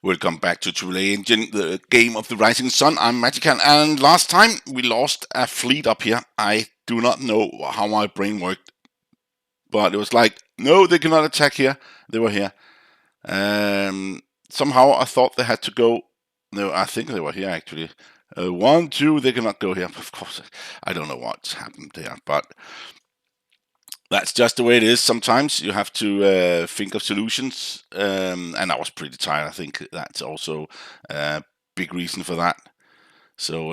Welcome back to Triplea Engine, the game of the rising sun. I'm Magican, and last time we lost a fleet up here. I do not know how my brain worked, but it was like, no, they cannot attack here. They were here. Somehow I thought they had to go. No, I think they were here actually. 1, 2, they cannot go here. Of course, I don't know what's happened there, but that's just the way it is. Sometimes you have to think of solutions, and I was pretty tired. I think that's also a big reason for that. So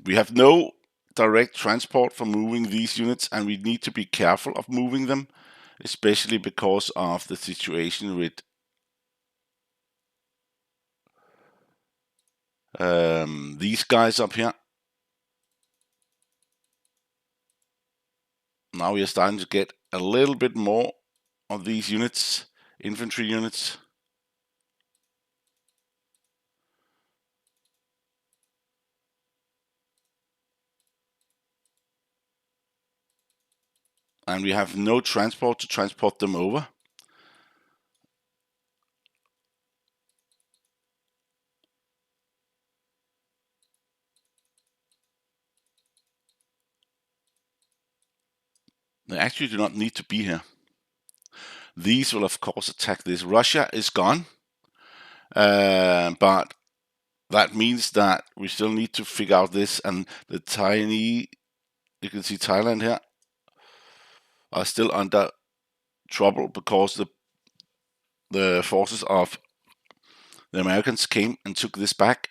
we have no direct transport for moving these units, and we need to be careful of moving them, especially because of the situation with these guys up here. Now we are starting to get a little bit more of these units, infantry units. And we have no transport to transport them over. They actually do not need to be here. These will of course attack this. Russia is gone, but that means that we still need to figure out this. And the tiny, you can see Thailand here, are still under trouble because the forces of the Americans came and took this back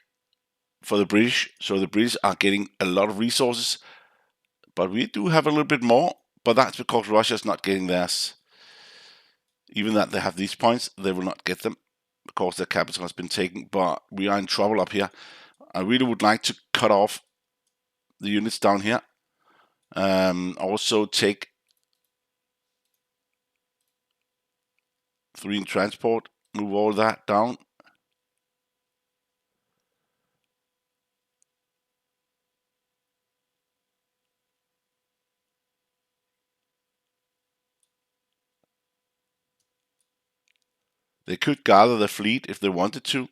for the British. So the British are getting a lot of resources, but we do have a little bit more. But that's because Russia's not getting theirs. Even that they have these points, they will not get them because their capital has been taken. But we are in trouble up here. I really would like to cut off the units down here. Also take 3 in transport, move all that down. They could gather the fleet if they wanted to.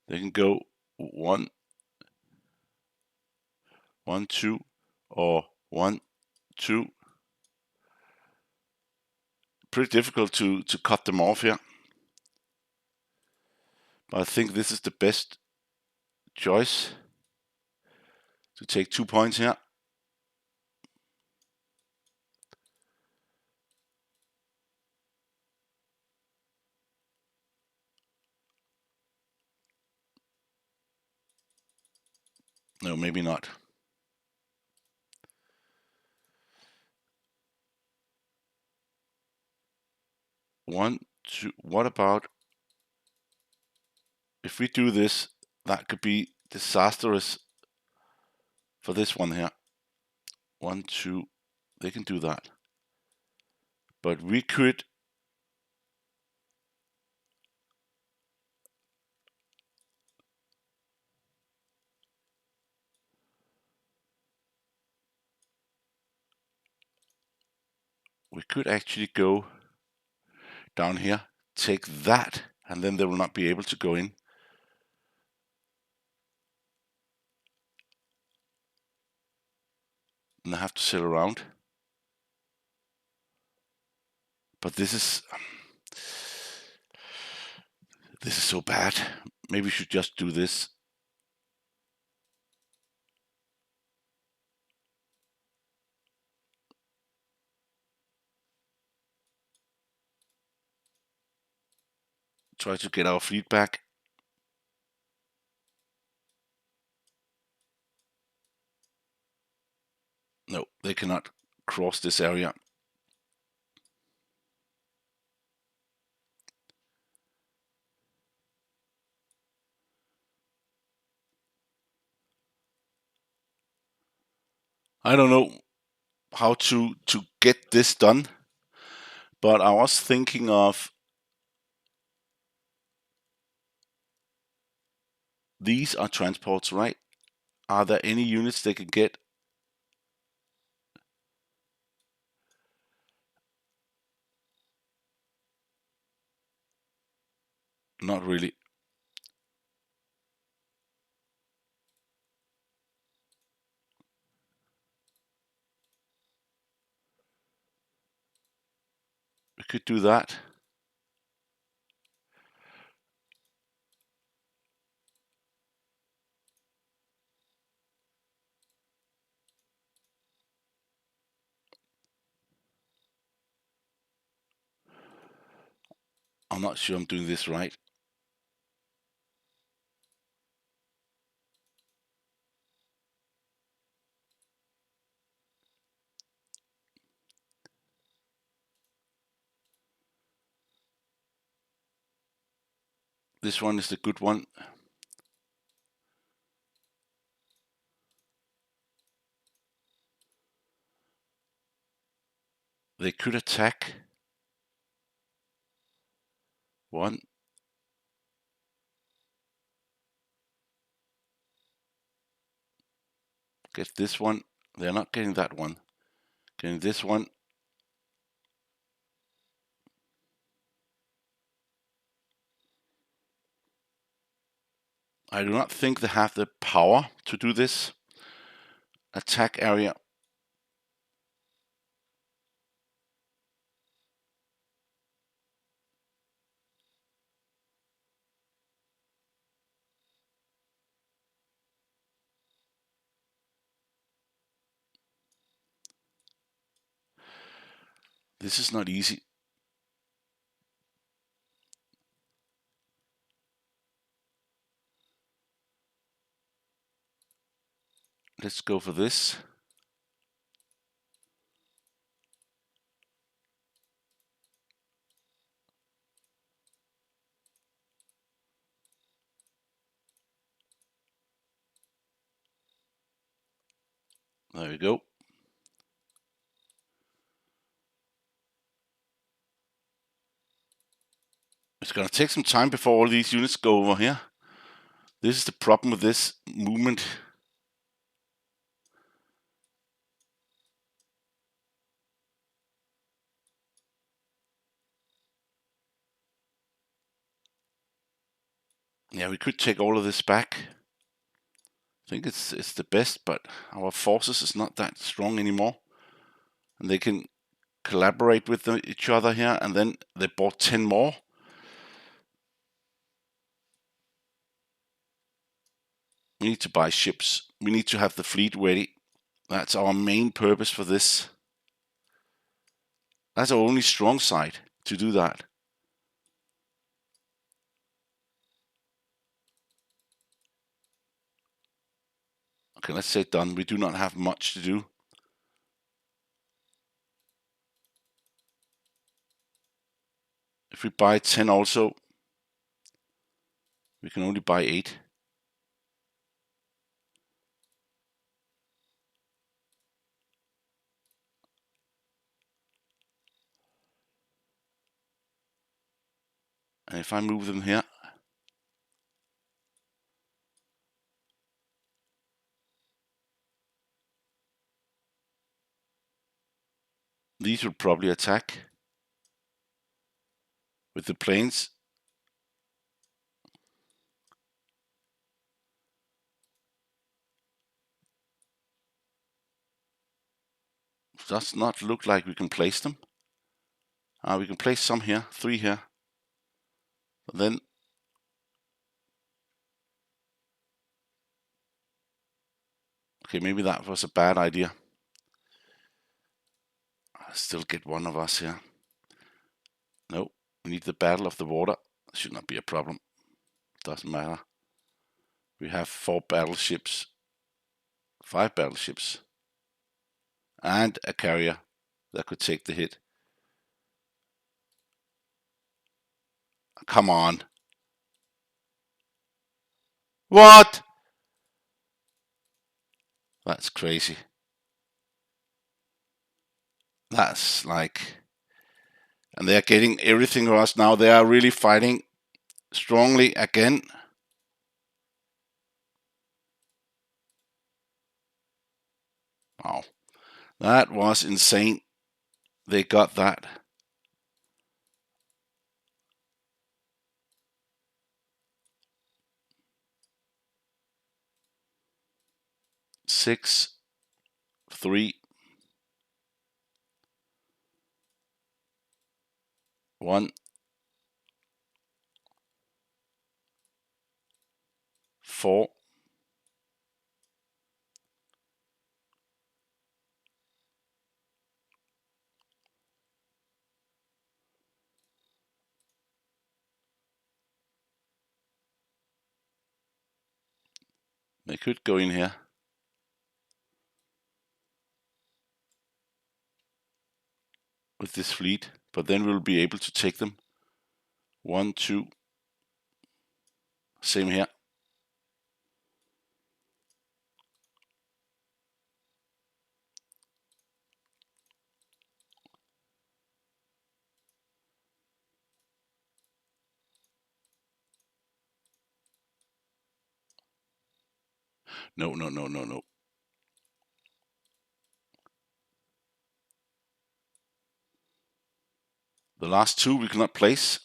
They can go 1, 1, 2, or 1, 2. Pretty difficult to cut them off here. But I think this is the best choice to take 2 points here. No, maybe not. One, two. What about if we do this? That could be disastrous for this one here. 1, 2. They can do that. But we could actually go down here, take that, and then they will not be able to go in. And I have to sail around. But this is so bad. Maybe we should just do this. Try to get our fleet back. No, they cannot cross this area. I don't know how to get this done, but I was thinking of these are transports, right? Are there any units they can get Not really. We could do that. I'm not sure I'm doing this right. This one is the good one. They could attack. One. Get this one. They're not getting that one. Getting this one. I do not think they have the power to do this. Attack area. This is not easy. Let's go for this. There we go. It's going to take some time before all these units go over here. This is the problem with this movement. Yeah, we could take all of this back. I think it's the best, but our forces is not that strong anymore. And they can collaborate with each other here, and then they bought 10 more. We need to buy ships. We need to have the fleet ready. That's our main purpose for this. That's our only strong side to do that. Okay, let's say done. We do not have much to do. If we buy 10 also, we can only buy 8. And if I move them here, these will probably attack with the planes. Does not look like we can place them. We can place some here, 3 here. But then, okay, maybe that was a bad idea. I'll still get one of us here. No, we need the battle of the water. Should not be a problem. Doesn't matter. We have 4 battleships, 5 battleships, and a carrier that could take the hit. Come on. What? That's crazy. That's like... And they're getting everything for us now. They are really fighting strongly again. Wow. That was insane. They got that. 6, 3, 1, 4, they could go in here. With this fleet, but then we'll be able to take them. 1, 2, same here. No, no, no, no, no. The last two we cannot place.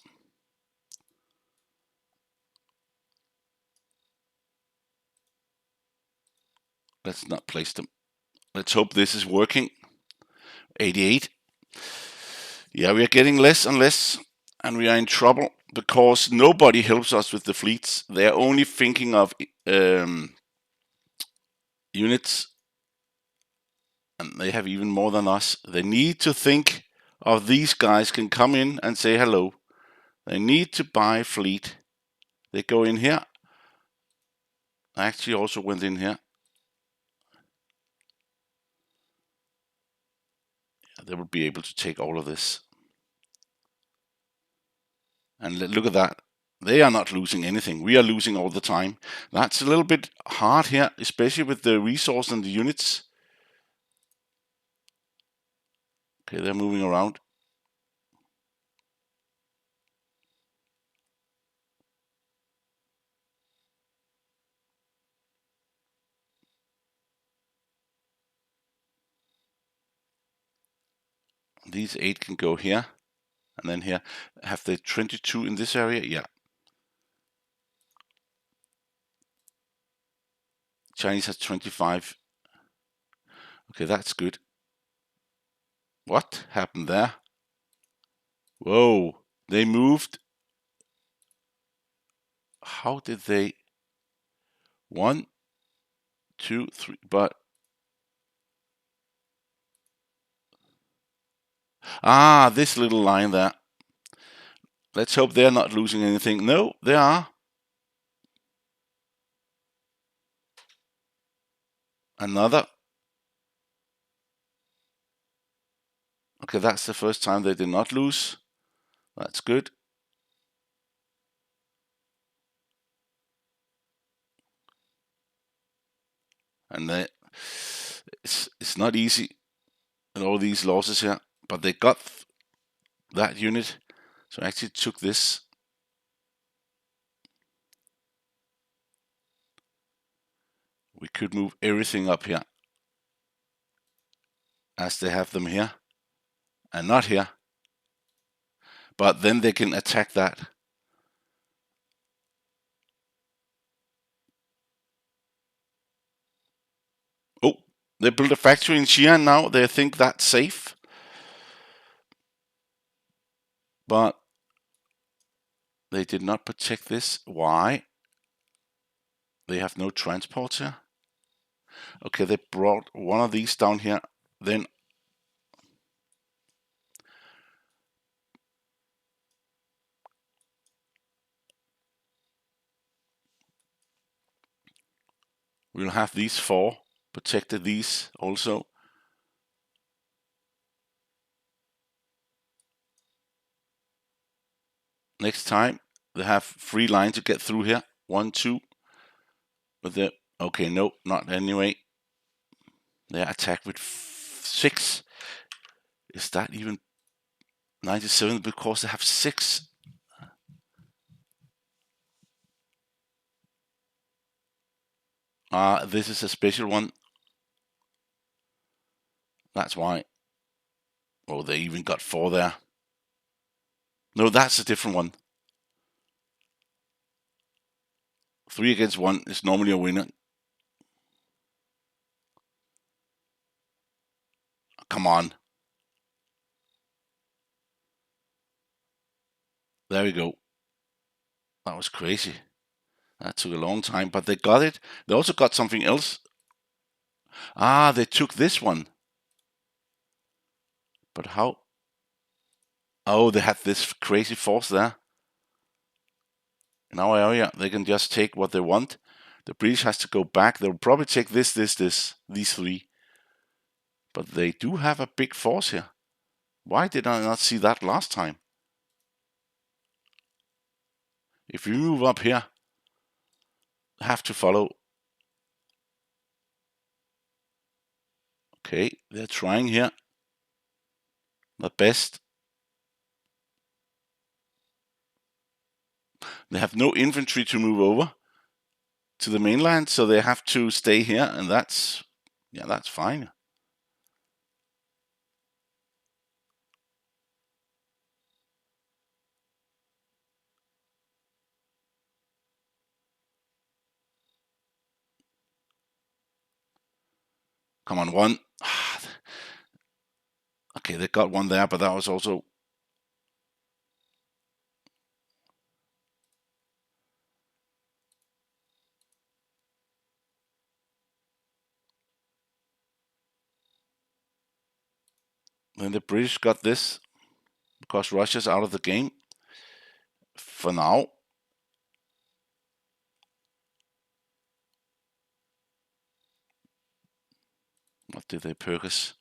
Let's not place them. Let's hope this is working. 88. Yeah, we are getting less and less, and we are in trouble because nobody helps us with the fleets. They are only thinking of units, and they have even more than us. They need to think of these guys can come in and say hello. They need to buy fleet. They go in here. I actually also went in here. They will be able to take all of this. And look at that. They are not losing anything. We are losing all the time. That's a little bit hard here, especially with the resource and the units. Okay, they're moving around. These 8 can go here. And then here. Have they 22 in this area? Yeah. Chinese has 25. Okay, that's good. What happened there? Whoa. They moved. How did they? 1, 2, 3. But this little line there. Let's hope they're not losing anything. No, they are. Another. Okay, that's the first time they did not lose. That's good. And it's not easy in all these losses here, but they got that unit. So I actually took this. We could move everything up here as they have them here and not here. But then they can attack that. Oh, they built a factory in Xi'an now. They think that's safe. But they did not protect this. Why? They have no transports here. Okay, they brought one of these down here. Then we'll have these 4 protected, these also. Next time they have free line to get through here. 1, 2. But the okay, no, not anyway. They attack with 6. Is that even 97? Because they have 6. This is a special one. That's why. Oh, they even got 4 there. No, that's a different one. 3 against 1 is normally a winner. Come on. There we go. That was crazy. That took a long time, but they got it. They also got something else. Ah, they took this one. But how? Oh, they had this crazy force there. In our area, they can just take what they want. The British has to go back. They'll probably take this, these three. But they do have a big force here. Why did I not see that last time? If you move up here, have to follow. Okay, they're trying here. Not best. They have no infantry to move over to the mainland, so they have to stay here, and that's fine. Come on, one. Okay, they got one there, but that was also. Then the British got this because Russia's out of the game for now. What did they purchase?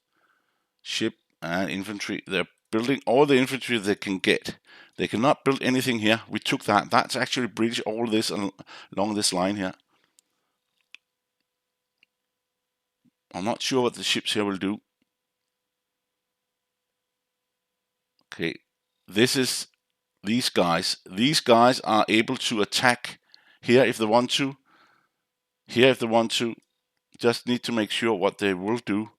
Ship and infantry. They're building all the infantry they can get. They cannot build anything here. We took that. That's actually British, all this along this line here. I'm not sure what the ships here will do. Okay, this is these guys. These guys are able to attack here if they want to. Here if they want to. Just need to make sure what they will do.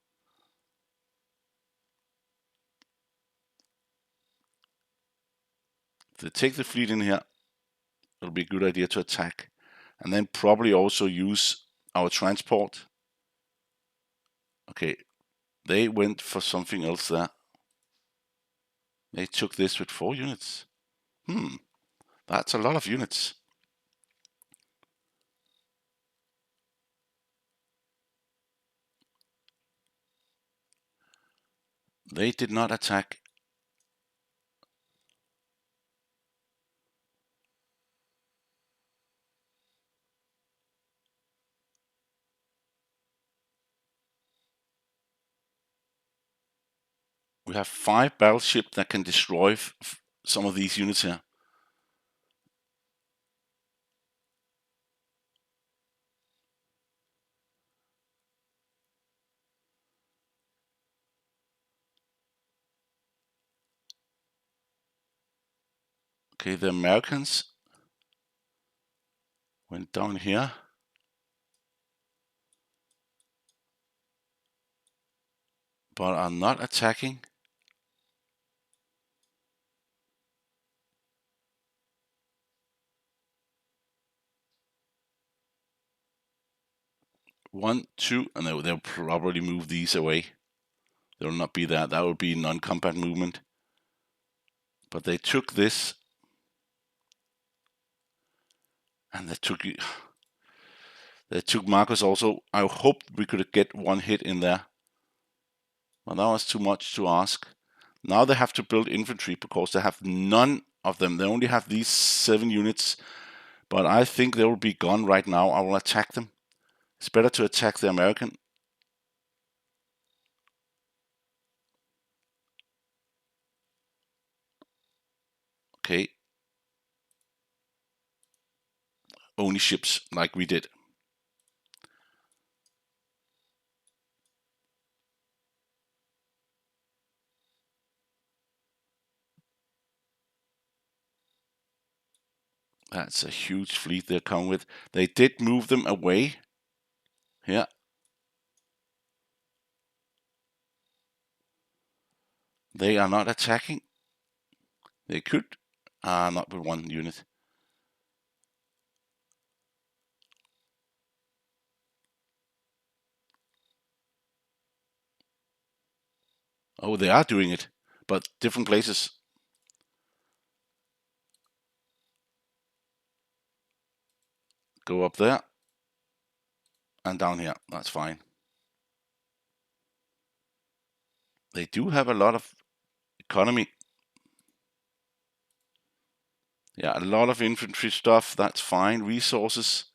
If they take the fleet in here, it'll be a good idea to attack. And then probably also use our transport. Okay, they went for something else there. They took this with 4 units. That's a lot of units. They did not attack. We have 5 battleships that can destroy some of these units here. Okay, the Americans went down here. But are not attacking. One, two, and they'll probably move these away. There will not be that. That would be non-combat movement. But they took this, and they took Marcus also. I hoped we could get one hit in there. Well, that was too much to ask. Now they have to build infantry because they have none of them. They only have these 7 units. But I think they will be gone right now. I will attack them. It's better to attack the American. Okay. Only ships like we did. That's a huge fleet they're coming with. They did move them away. Here. They are not attacking. They could. Not with 1 unit. Oh, they are doing it, but different places. Go up there and down here. That's fine. They do have a lot of economy. Yeah, a lot of infantry stuff. That's fine. Resources.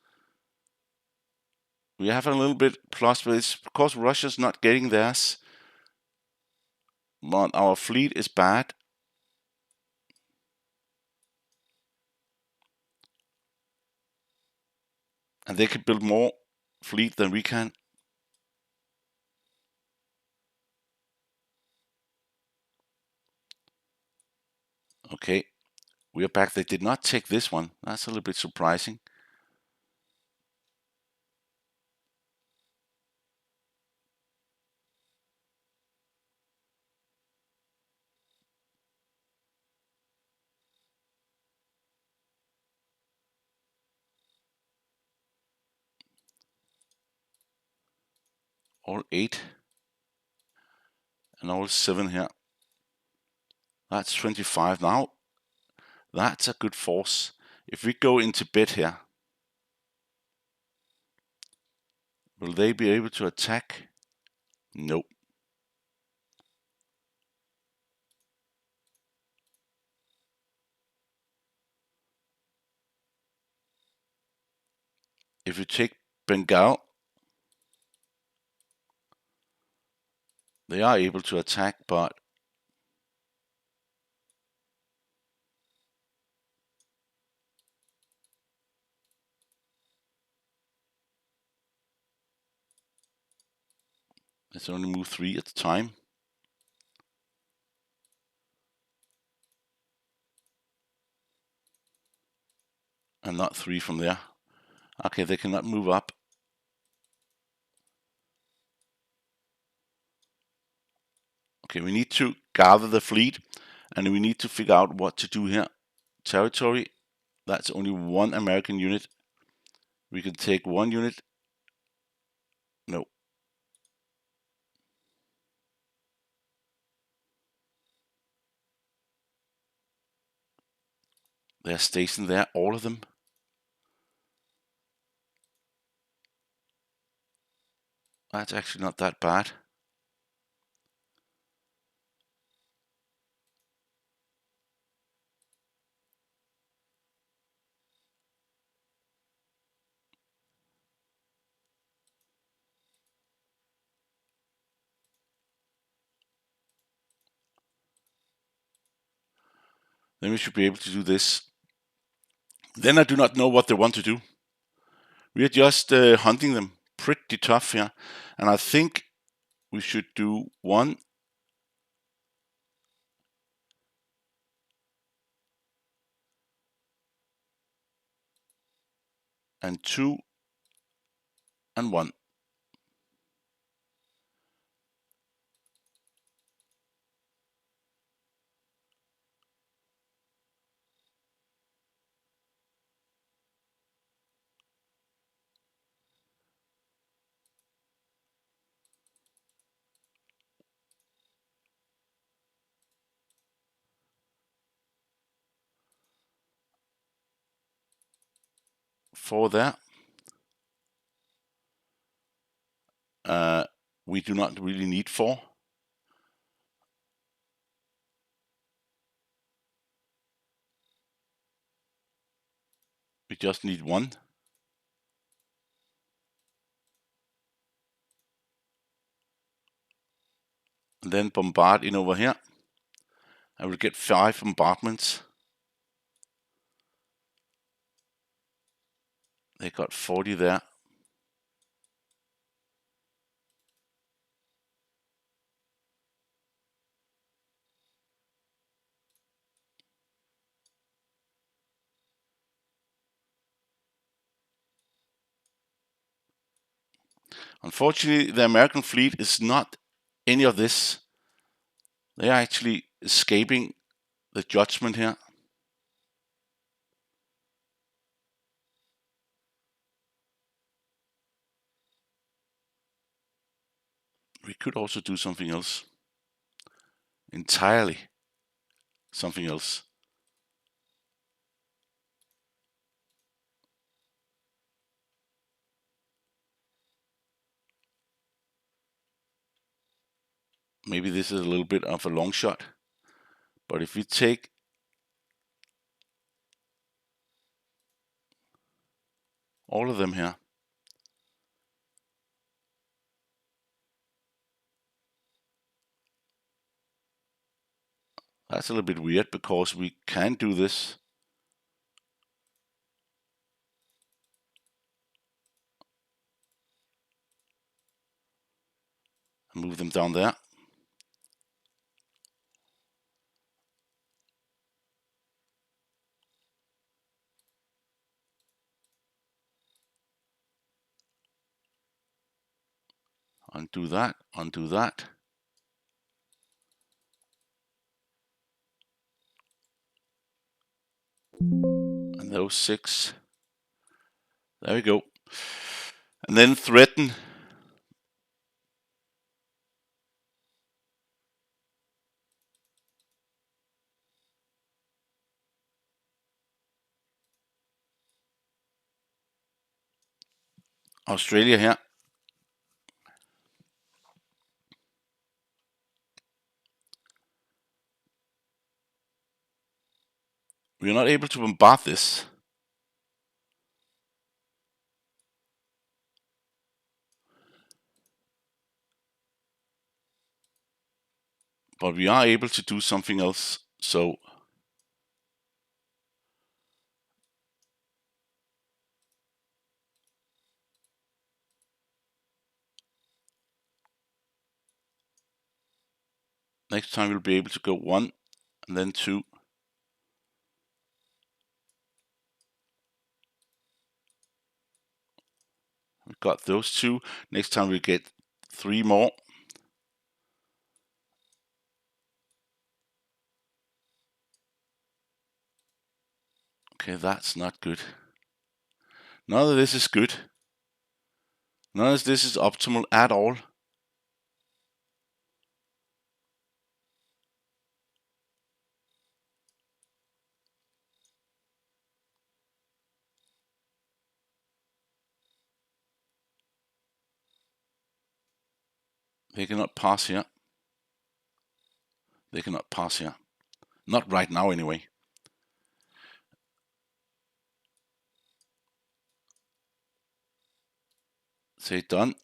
We have a little bit plus, but it's because Russia's not getting theirs. But our fleet is bad. And they can build more fleet than we can. Okay, we are back. They did not take this one. That's a little bit surprising. All 8 and all 7 here. That's 25 now. That's a good force. If we go into bed here, will they be able to attack? Nope. If you take Bengal, they are able to attack, but let's only move 3 at a time. And not 3 from there. Okay, they cannot move up. Okay, we need to gather the fleet, and we need to figure out what to do here. Territory, that's only 1 American unit. We can take 1 unit. No. They're stationed there, all of them. That's actually not that bad. Then we should be able to do this. Then I do not know what they want to do. We are just hunting them pretty tough here. And I think we should do 1 and 2 and 1. For there. We do not really need 4. We just need 1. And then bombard in over here. I will get 5 bombardments. They got 40 there. Unfortunately, the American fleet is not any of this. They are actually escaping the judgment here. We could also do something else. entirely something else. Maybe this is a little bit of a long shot, but if we take all of them here, that's a little bit weird because we can do this. Move them down there. Undo that, undo that. And those 6. There we go. And then threaten. Australia here. We're not able to bombard this. But we are able to do something else. So next time we'll be able to go 1 and then 2. We've got those 2. Next time we'll get 3 more. Okay, that's not good. None of this is good. None of this is optimal at all. They cannot pass here. They cannot pass here. Not right now anyway. Say done.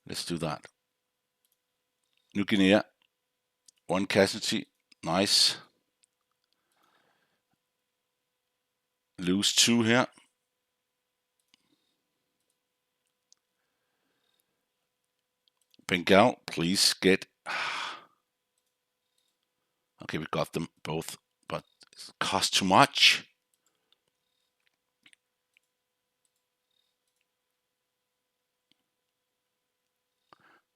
Let's do that. New Guinea. 1 casualty. Nice. Lose 2 here. Bengal, please get. Okay, we got them both, but it costs too much.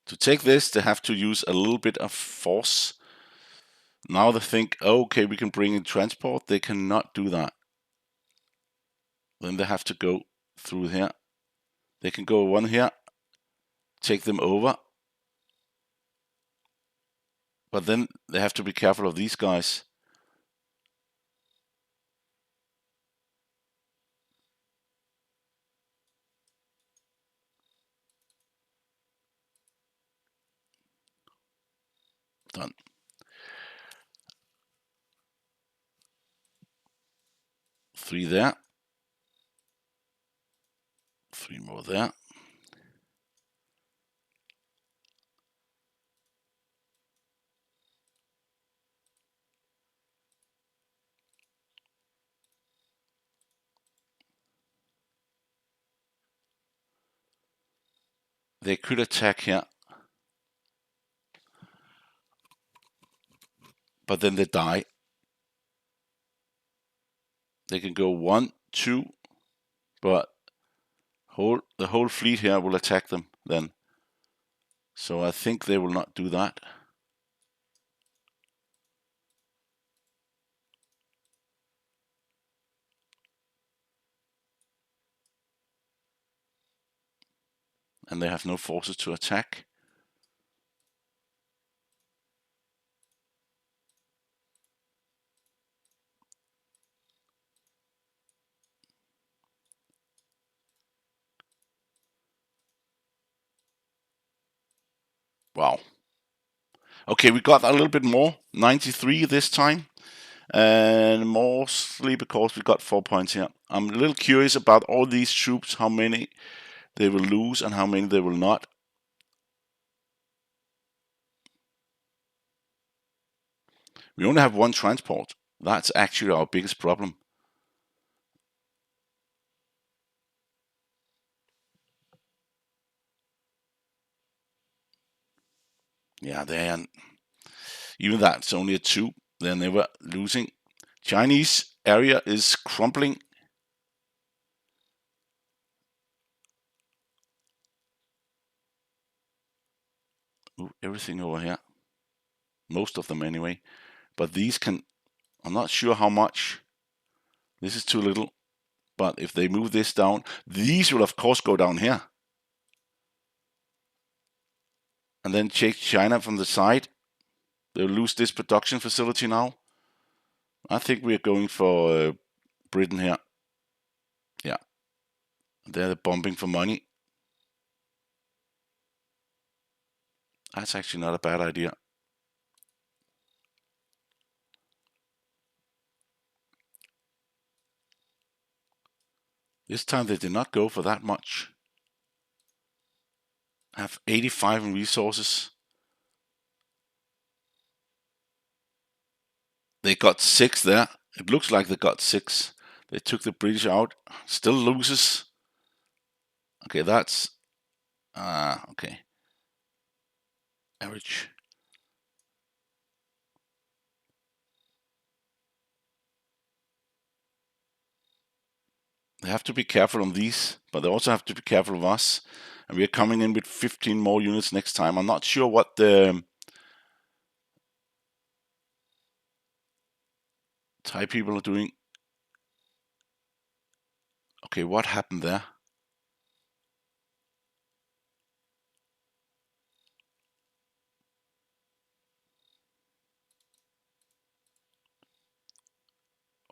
To take this, they have to use a little bit of force. Now they think, oh, okay, we can bring in transport. They cannot do that. Then they have to go through here. They can go 1 here, take them over. But then they have to be careful of these guys. Done. 3 there. 3 more there. They could attack here. But then they die. They can go 1, 2, but the whole fleet here will attack them then. So I think they will not do that. And they have no forces to attack. Wow. Okay, we got a little bit more, 93 this time, and mostly because we got 4 points here. I'm a little curious about all these troops, how many they will lose and how many they will not. We only have 1 transport. That's actually our biggest problem. Yeah, even that's only a 2. They're never losing. Chinese area is crumbling. Ooh, everything over here. Most of them anyway. But these can, I'm not sure how much. This is too little. But if they move this down, these will of course go down here. And then take China from the side. They'll lose this production facility now. I think we're going for Britain here. Yeah. They're bombing for money. That's actually not a bad idea. This time they did not go for that much. Have 85 in resources. They got 6 there. It looks like they got 6. They took the British out. Still loses. Okay, that's okay. Average. They have to be careful on these, but they also have to be careful of us. And we are coming in with 15 more units next time. I'm not sure what the Thai people are doing. Okay, what happened there?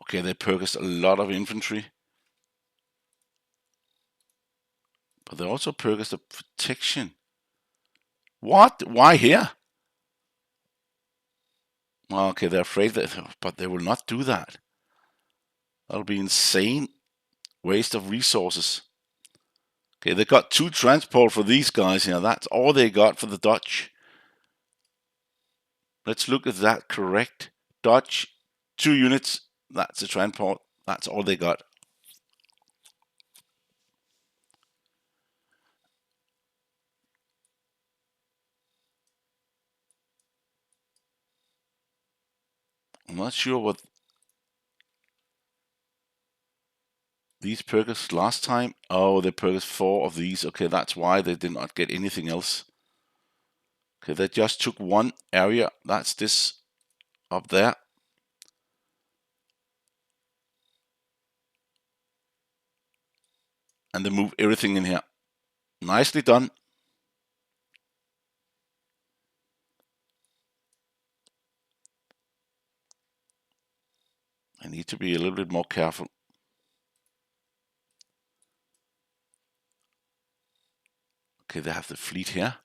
Okay, they purchased a lot of infantry. But they also purchased a protection. What? Why here? Well, okay, they're afraid that, but they will not do that. That'll be insane waste of resources. Okay, they got 2 transport for these guys here. That's all they got for the Dutch. Let's look at that correct. Dutch, 2 units. That's a transport. That's all they got. I'm not sure what these purchased last time. Oh, they purchased 4 of these. Okay, that's why they did not get anything else. Okay, they just took 1 area. That's this up there. And they move everything in here. Nicely done. I need to be a little bit more careful. Okay, they have the fleet here.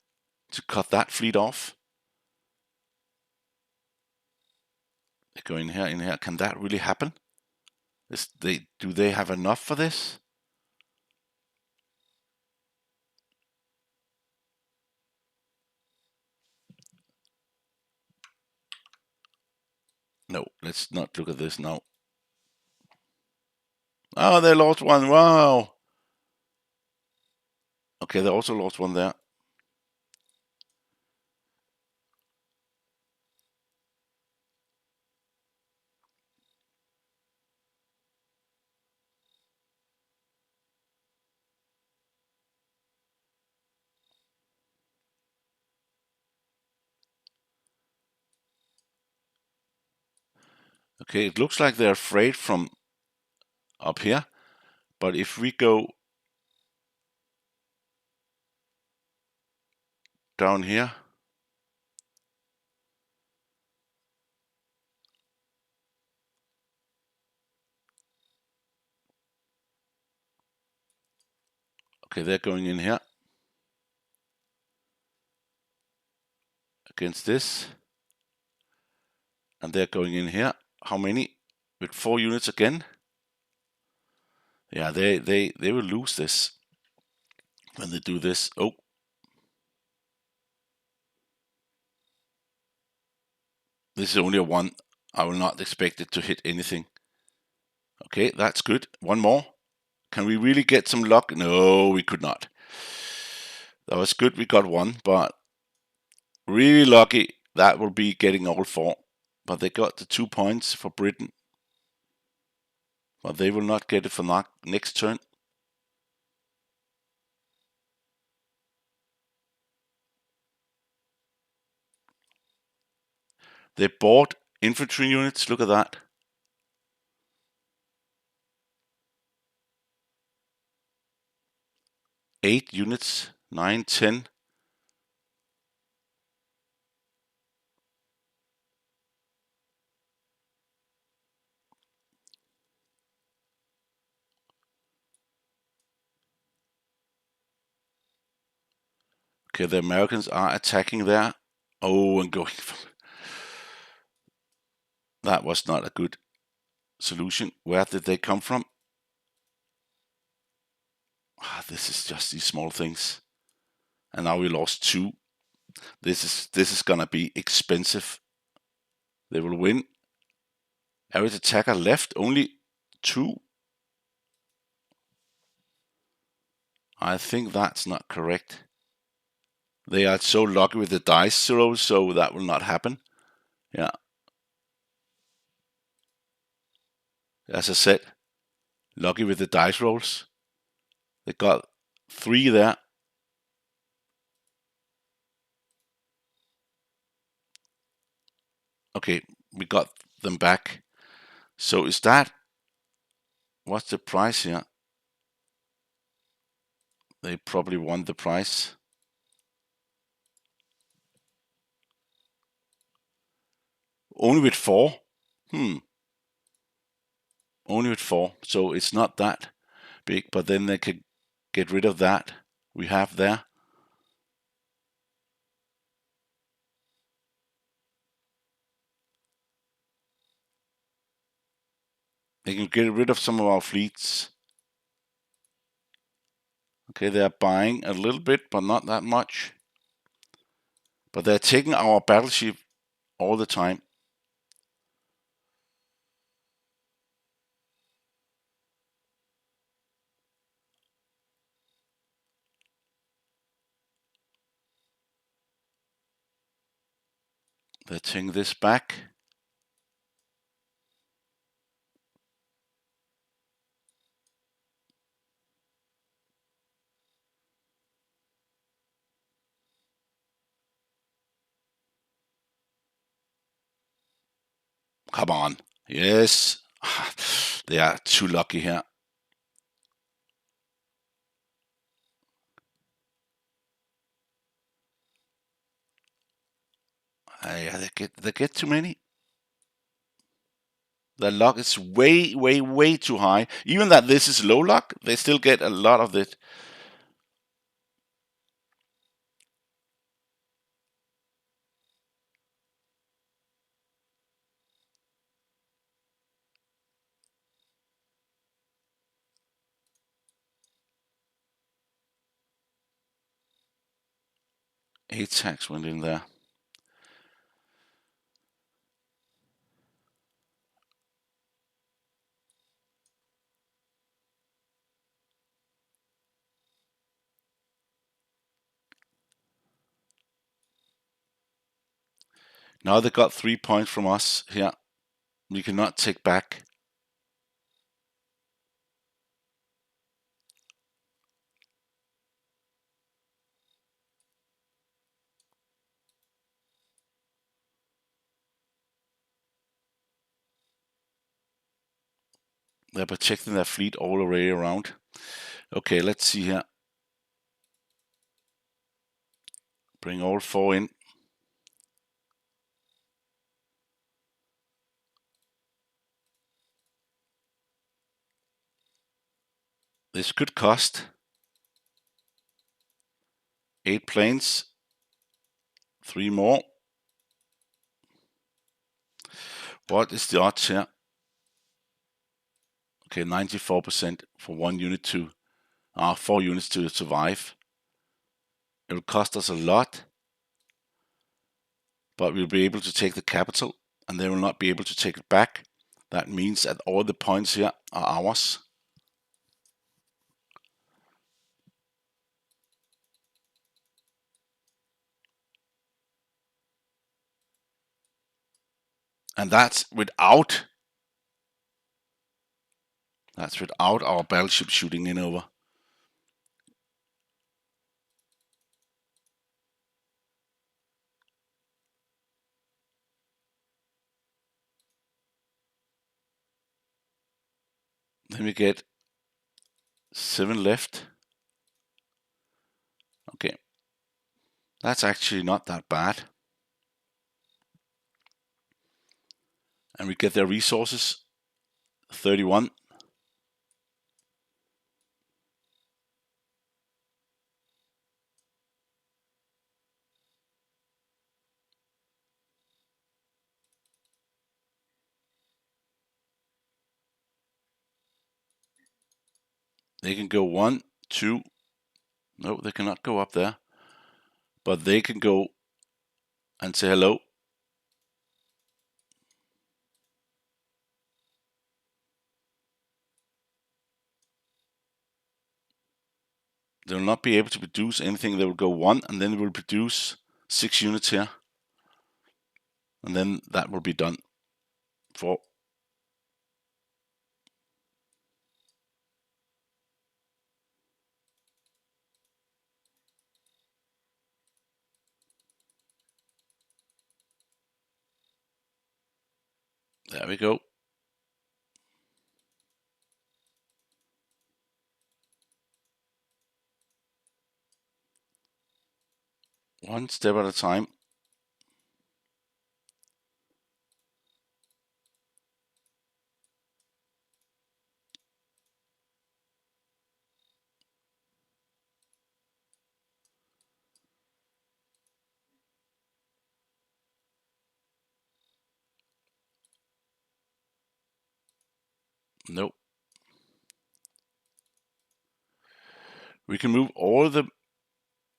To cut that fleet off. They go in here, in here. Can that really happen? Do they have enough for this? No, let's not look at this now. Oh, they lost 1. Wow. Okay, they also lost 1 there. Okay, it looks like they're afraid from up here, but if we go down here, okay, they're going in here against this, and they're going in here. How many? With 4 units again? Yeah, they will lose this when they do this. Oh, this is only a 1. I will not expect it to hit anything. Okay, that's good. One more. Can we really get some luck? No, we could not. That was good. We got 1, but really lucky. That will be getting all 4. But they got the 2 points for Britain. But they will not get it for next turn. They bought infantry units. Look at that. 8 units. 9, 10. Okay, the Americans are attacking there. Oh, and going for... That was not a good solution. Where did they come from? This is just these small things. And now we lost 2. This is gonna be expensive. They will win. Average attacker left only 2. I think that's not correct. They are so lucky with the dice rolls, so that will not happen. Yeah. As I said, lucky with the dice rolls. They got 3 there. Okay, we got them back. So is that... What's the price here? They probably won the price. Only with 4? Only with 4. So it's not that big, but then they could get rid of that we have there. They can get rid of some of our fleets. Okay, they're buying a little bit, but not that much. But they're taking our battleship all the time. They're taking this back. Come on. Yes. They are too lucky here. Yeah, they get too many. The luck is way, way, way too high. Even that this is low luck, they still get a lot of it. Eight tax went in there. Now they got 3 points from us here. We cannot take back. They're protecting their fleet all the way around. Okay, let's see here. Bring all 4 in. This could cost 8 planes. 3 more. What is the odds here? Okay, 94% for 1 unit to 4 units to survive. It will cost us a lot, but we'll be able to take the capital, and they will not be able to take it back. That means that all the points here are ours. And that's without our battleship shooting in over. Then we get 7 left. Okay, that's actually not that bad. And we get their resources, 31. They can go 1, 2. No, they cannot go up there. But they can go and say hello. They will not be able to produce anything. They will go 1, and then they will produce 6 units here. And then that will be done. 4. There we go. One step at a time. Nope. We can move all the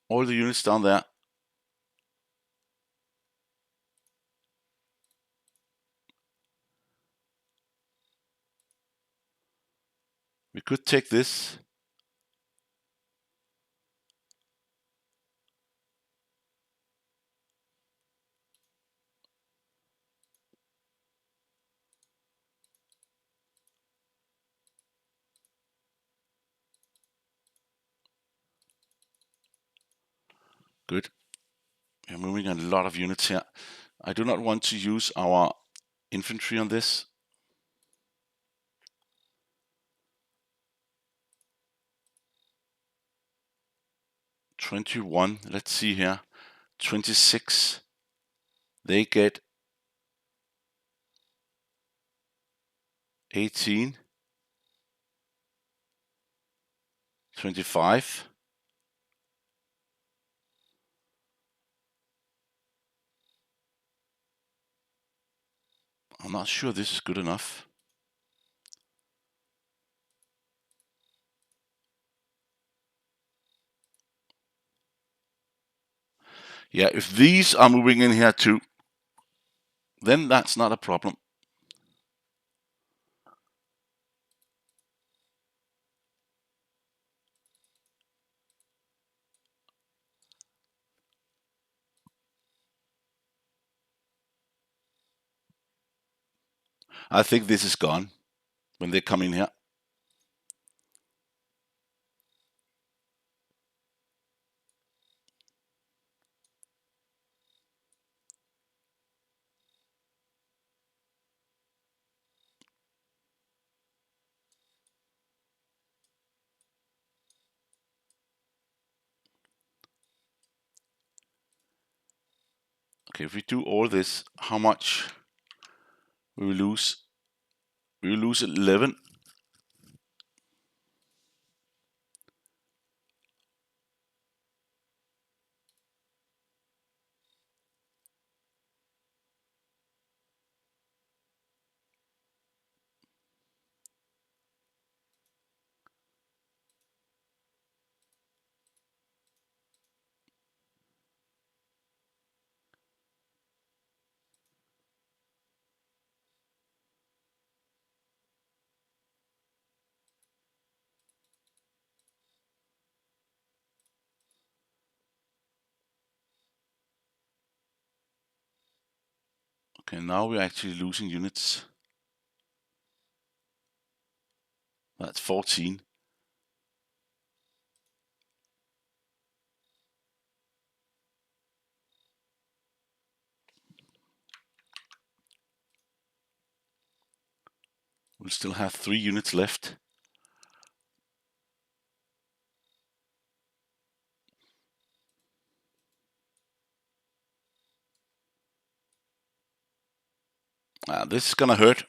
units down there. We could take this. Good. We're moving a lot of units here. I do not want to use our infantry on this. 21. Let's see here. 26. They get 18. 25. I'm not sure this is good enough. Yeah, if these are moving in here too, then that's not a problem. I think this is gone when they come in here. Okay, if we do all this, how much we will lose? We will lose 11. Okay, now we're actually losing units. That's 14. We'll still have 3 units left. This is gonna hurt.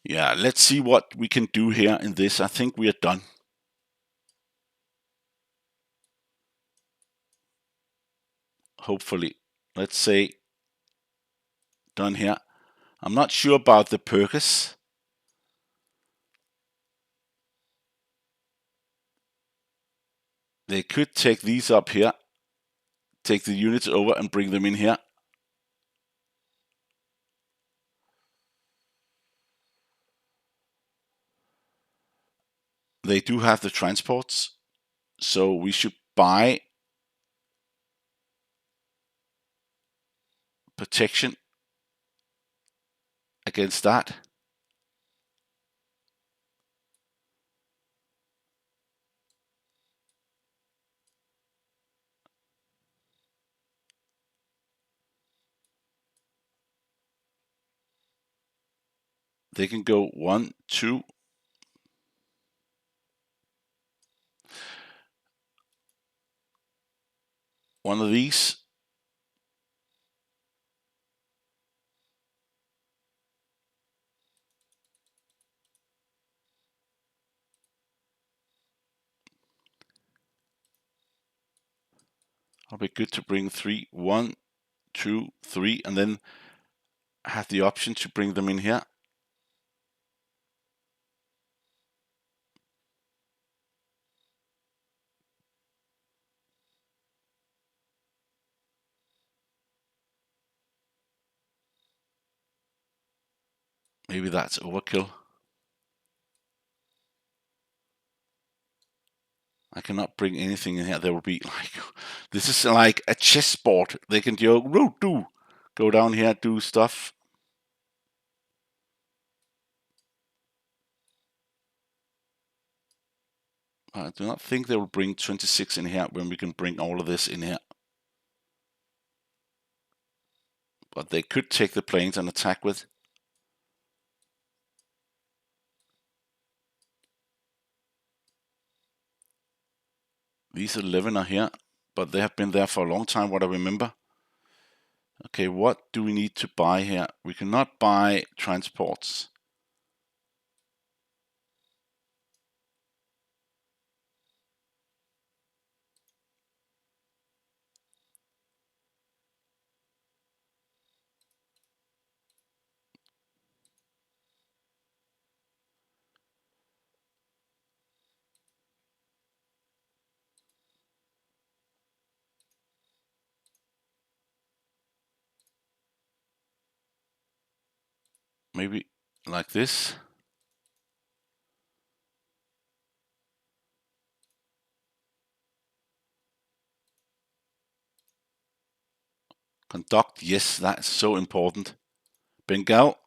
Yeah, let's see what we can do here in this. I think we are done. Hopefully. Let's say done here. I'm not sure about the Perkins. They could take these up here, take the units over and bring them in here. They do have the transports, so we should buy protection against that. They can go 1, 2. One of these. It'll be good to bring 3, 1, 2, 3, and then have the option to bring them in here. Maybe that's overkill. I cannot bring anything in here. There will be like, this is like a chessboard. They can go down here, do stuff. I do not think they will bring 26 in here when we can bring all of this in here. But they could take the planes and attack with. These 11 are here, but they have been there for a long time, what I remember. Okay, what do we need to buy here? We cannot buy transports. Maybe like this. Conduct, yes, that's so important. Bengal.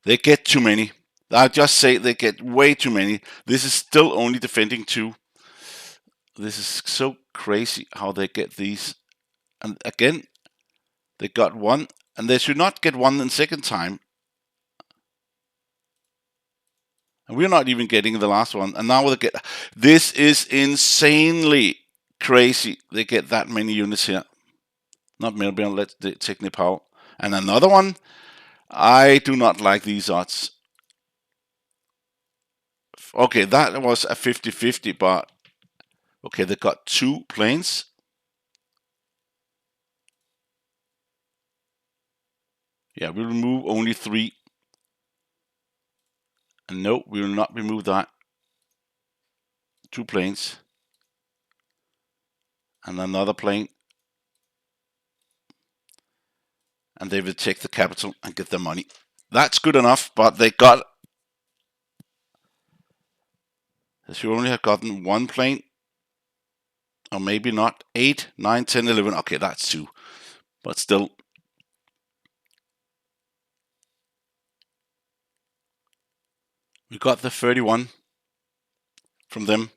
They get too many. I'll just say they get way too many. This is still only defending 2. This is so crazy how they get these. And again, they got 1, and they should not get 1 the second time. And we're not even getting the last one. And now they get. This is insanely crazy. They get that many units here. Not Melbourne, let's take Nepal. And another one. I do not like these odds. Okay, that was a 50-50, but okay, they got 2 planes. Yeah, we remove only 3. And no, we will not remove that. 2 planes. And another plane. And they will take the capital and get the money. That's good enough, but they got. They should only have gotten 1 plane. Or maybe not. 8, 9, 10, 11. Okay, that's 2. But still. We got the 31 from them.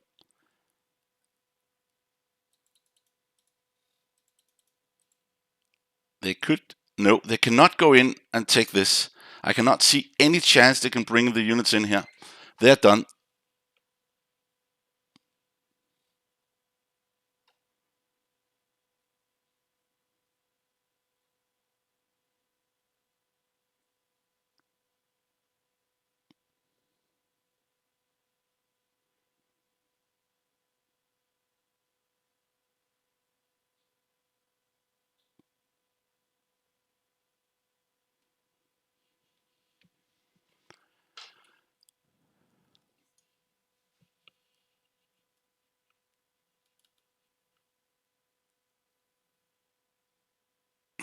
They could. No, they cannot go in and take this. I cannot see any chance they can bring the units in here. They're done.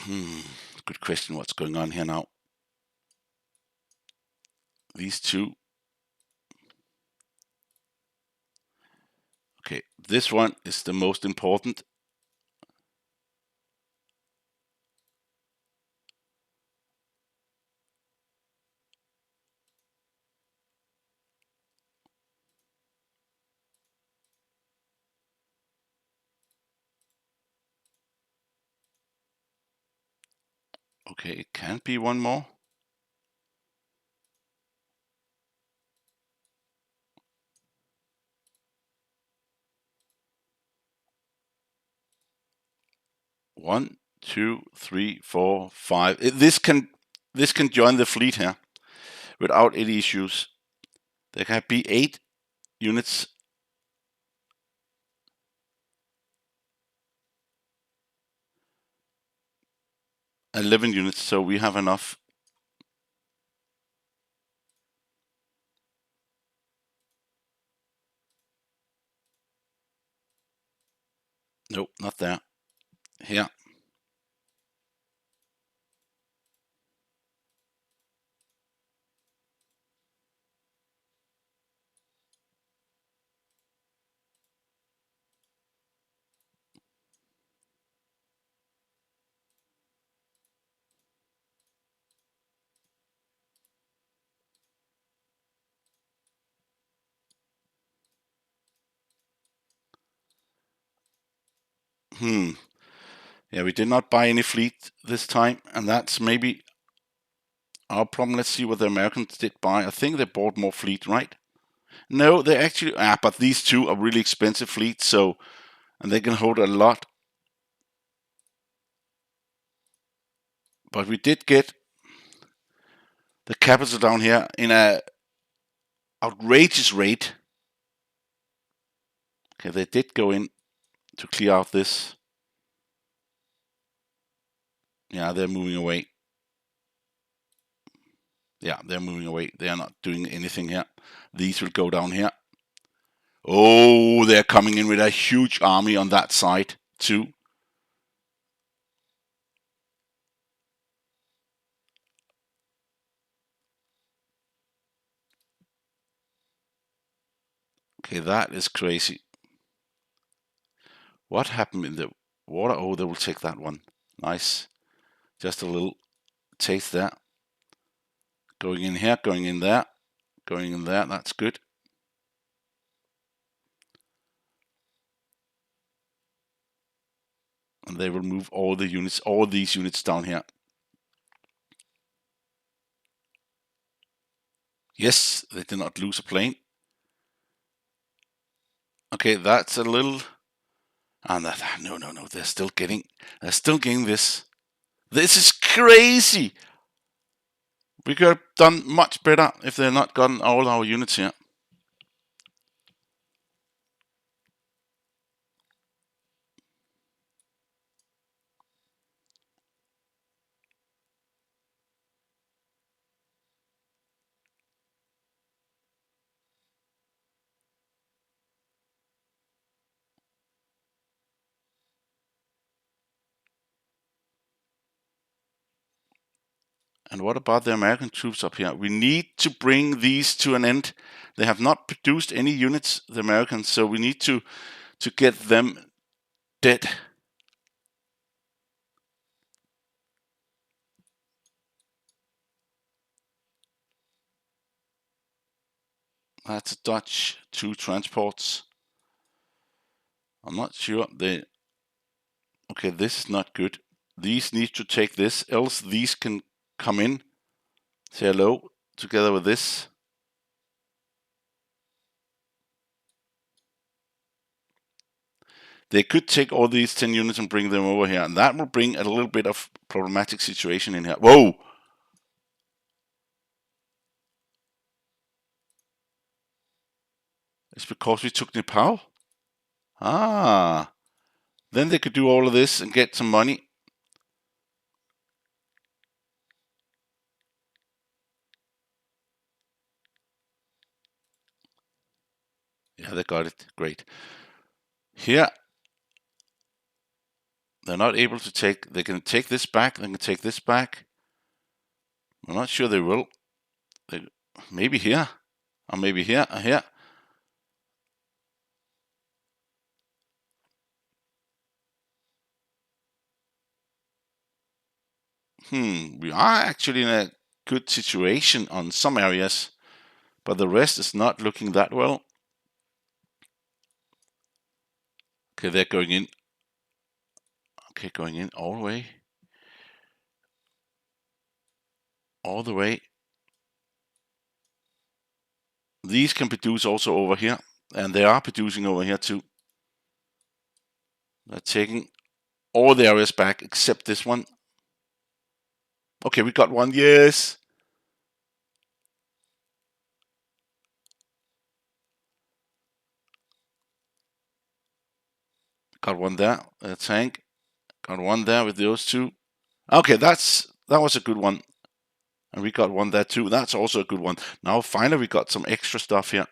Good question. What's going on here now? These two. Okay, this one is the most important. Okay, it can be one more. One, two, three, four, five. This can join the fleet here without any issues. There can be 8 units. 11 units, so we have enough. Nope, not there. Here. Yeah, we did not buy any fleet this time, and that's maybe our problem. Let's see what the Americans did buy. I think they bought more fleet, right? No, they actually. But these two are really expensive fleets, so and they can hold a lot. But we did get the capital down here in a outrageous rate. Okay, they did go in to clear out this. Yeah, they're moving away. Yeah, they're moving away. They are not doing anything here. These will go down here. Oh, they're coming in with a huge army on that side too. Okay, that is crazy. What happened in the water? Oh, they will take that one. Nice. Just a little taste there. Going in here, going in there, going in there. That's good. And they will move all the units, all these units down here. Yes, they did not lose a plane. Okay, that's a little. And no, they're still getting this. This is crazy. We could have done much better if they're not gotten all our units here. And what about the American troops up here? We need to bring these to an end. They have not produced any units, the Americans, so we need to get them dead. That's a Dutch, 2 transports. I'm not sure they. Okay, this is not good. These need to take this, else these can come in, say hello, together with this. They could take all these 10 units and bring them over here, and that will bring a little bit of problematic situation in here. Whoa! It's because we took Nepal? Ah. Then they could do all of this and get some money. Yeah, they got it. Great. Here, They're not able to take. They can take this back. They can take this back. I'm not sure they will. Maybe here, or maybe here, or here. We are actually in a good situation on some areas, but the rest is not looking that well. Okay, they're going in. Okay, going in all the way. All the way. These can produce also over here, and they are producing over here too. They're taking all the areas back except this one. Okay, we got one. Yes. Got one there. A tank. Got one there with those two. Okay, that was a good one. And we got one there too. That's also a good one. Now finally we got some extra stuff here.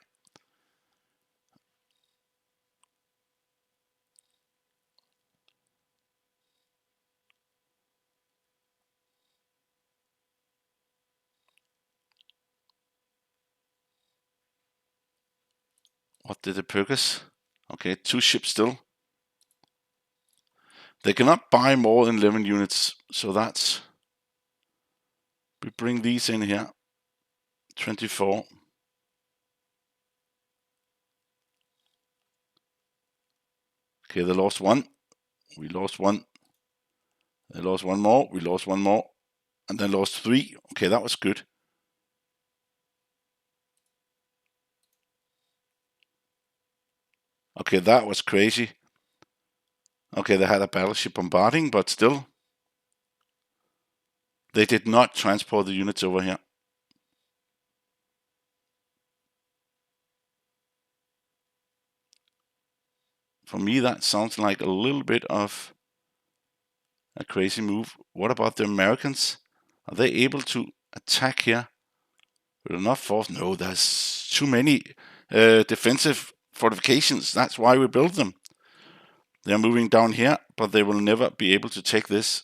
What did it purchase? Okay, 2 ships still. They cannot buy more than 11 units, so that's... We bring these in here. 24. Okay, they lost one. We lost one. They lost one more. We lost one more. And then lost 3. Okay, that was good. Okay, that was crazy. Okay, they had a battleship bombarding, but still. They did not transport the units over here. For me, that sounds like a little bit of a crazy move. What about the Americans? Are they able to attack here with enough force? No, there's too many defensive fortifications. That's why we build them. They're moving down here, but they will never be able to take this.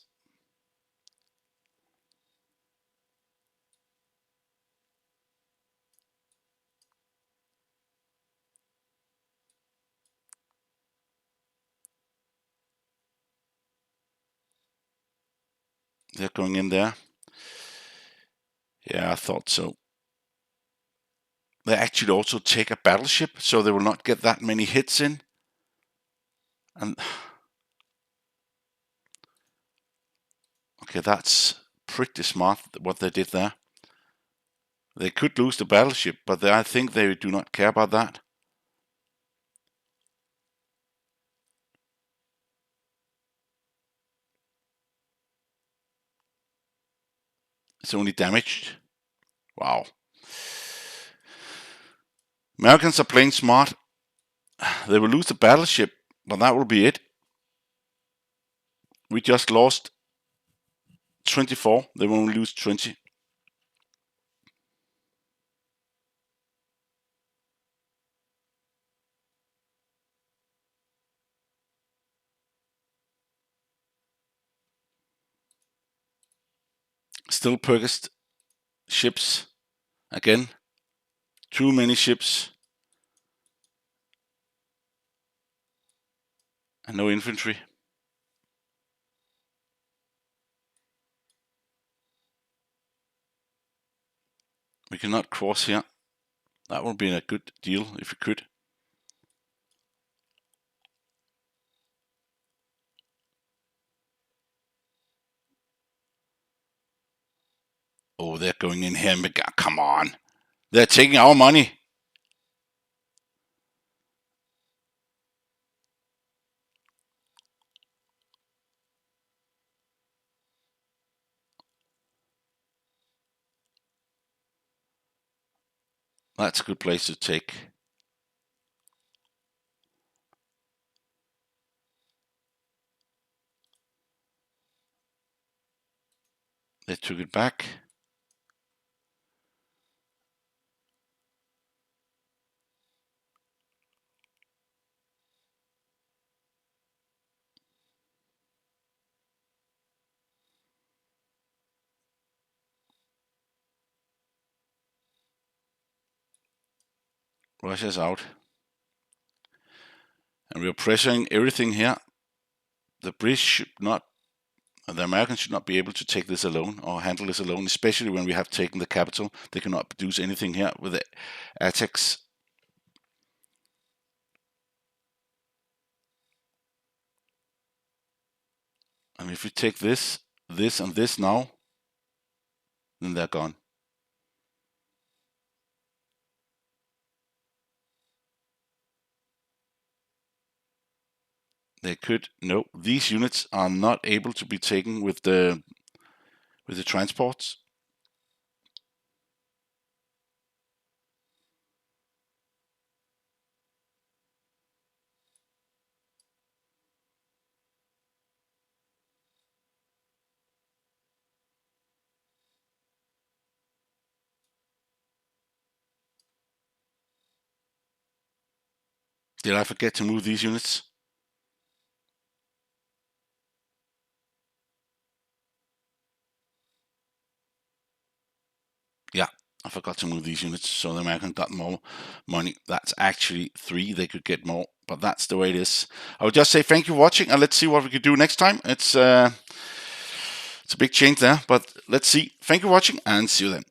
They're going in there. Yeah, I thought so. They actually also take a battleship, so they will not get that many hits in. And okay, that's pretty smart what they did there. They could lose the battleship, but I think they do not care about that. It's only damaged. Wow. Americans are playing smart. They will lose the battleship, but that will be it. We just lost 24. They will lose 20. Still purchased ships. Again, too many ships. And no infantry. We cannot cross here. That would be a good deal if we could. Oh, they're going in here. Come on. They're taking our money. That's a good place to take. They took it back. Russia's out. And we're pressuring everything here. The British should not, the Americans should not be able to take this alone or handle this alone, especially when we have taken the capital. They cannot produce anything here with the attacks. And if we take this, this, and this now, then they're gone. They could, no, these units are not able to be taken with the transports. Did I forget to move these units? Yeah, I forgot to move these units, so the American got more money. That's actually 3. They could get more, but that's the way it is. I would just say thank you for watching, and let's see what we could do next time. It's a big change there, but let's see. Thank you for watching, and see you then.